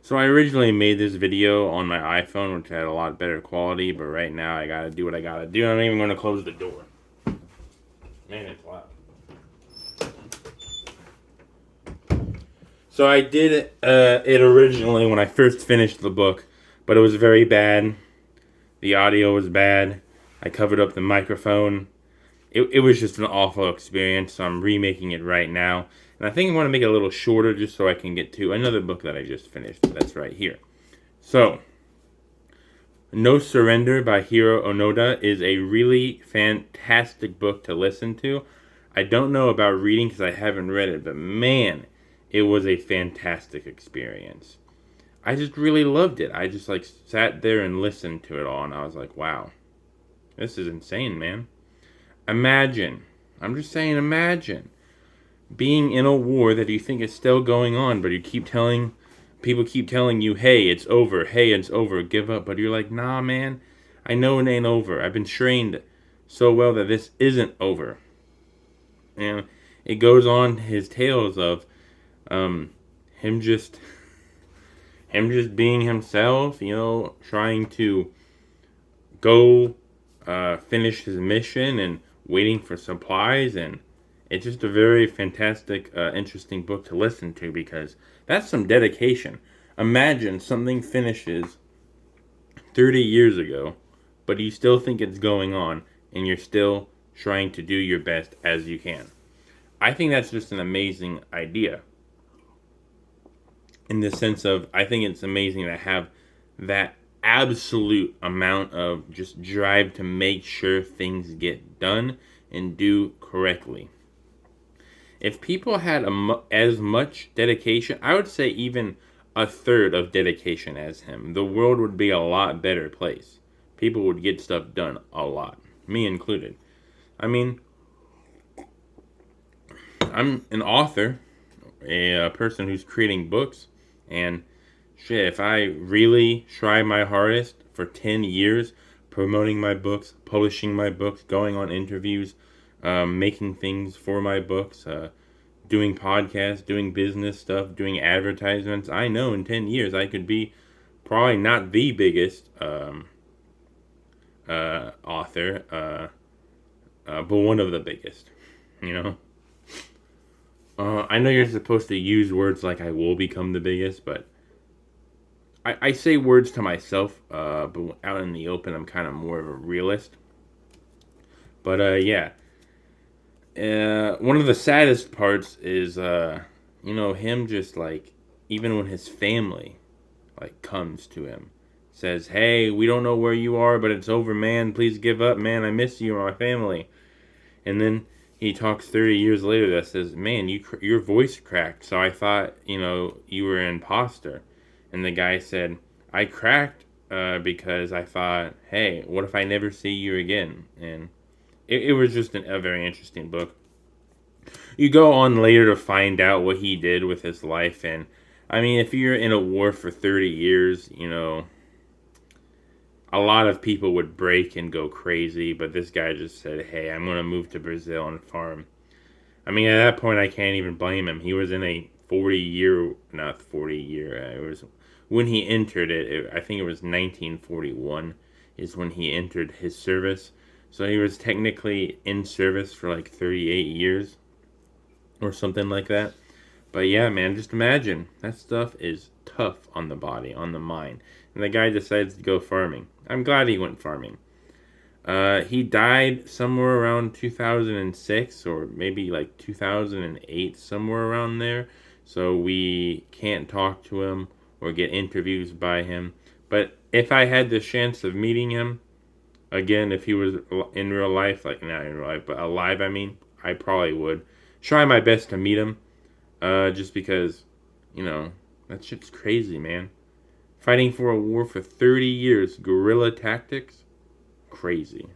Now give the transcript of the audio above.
So I originally made this video on my iPhone, which had a lot better quality, but right now I gotta do what I gotta do. I'm not even gonna close the door. Man, it's loud. So I did it originally when I first finished the book, but it was very bad. The audio was bad. I covered up the microphone. It was just an awful experience, so I'm remaking it right now. And I think I want to make it a little shorter just so I can get to another book that I just finished. That's right here. So, No Surrender by Hiro Onoda is a really fantastic book to listen to. I don't know about reading because I haven't read it, but man, it was a fantastic experience. I just really loved it. I just sat there and listened to it all, and I was like, wow, this is insane, man. Imagine, I'm just saying, imagine being in a war that you think is still going on, but people keep telling you, hey, it's over, give up. But you're like, nah, man, I know it ain't over. I've been trained so well that this isn't over. And it goes on his tales of him just being himself, trying to go finish his mission and waiting for supplies, and it's just a very fantastic, interesting book to listen to because that's some dedication. Imagine something finishes 30 years ago, but you still think it's going on, and you're still trying to do your best as you can. I think that's just an amazing idea. In the sense of, I think it's amazing to have that absolute amount of just drive to make sure things get done and do correctly. If people had as much dedication, I would say even a third of dedication as him, the world would be a lot better place. People would get stuff done a lot, me included. I mean, I'm an author, a person who's creating books, and shit, if I really try my hardest for 10 years promoting my books, publishing my books, going on interviews, making things for my books, doing podcasts, doing business stuff, doing advertisements, I know in 10 years I could be probably not the biggest author, but one of the biggest, you know? I know you're supposed to use words like I will become the biggest, but I say words to myself, but out in the open, I'm kind of more of a realist. But yeah, one of the saddest parts is, him just even when his family, comes to him, says, "Hey, we don't know where you are, but it's over, man. Please give up, man. I miss you and my family." And then he talks 30 years later that says, "Man, your voice cracked, so I thought, you were an imposter." And the guy said, "I cracked because I thought, hey, what if I never see you again?" And it was just a very interesting book. You go on later to find out what he did with his life, and I mean, if you're in a war for 30 years, a lot of people would break and go crazy, but this guy just said, hey, I'm going to move to Brazil and farm. I mean, at that point, I can't even blame him. He was in a 40-year, not 40-year, it was when he entered it, I think it was 1941 is when he entered his service. So he was technically in service for 38 years or something like that. But yeah, man, just imagine. That stuff is tough on the body, on the mind. And the guy decides to go farming. I'm glad he went farming. He died somewhere around 2006 or maybe 2008, somewhere around there. So we can't talk to him or get interviews by him. But if I had the chance of meeting him, again, if he was in real life, not in real life, but alive, I probably would. Try my best to meet him. Just because, that shit's crazy, man. Fighting for a war for 30 years, guerrilla tactics, crazy.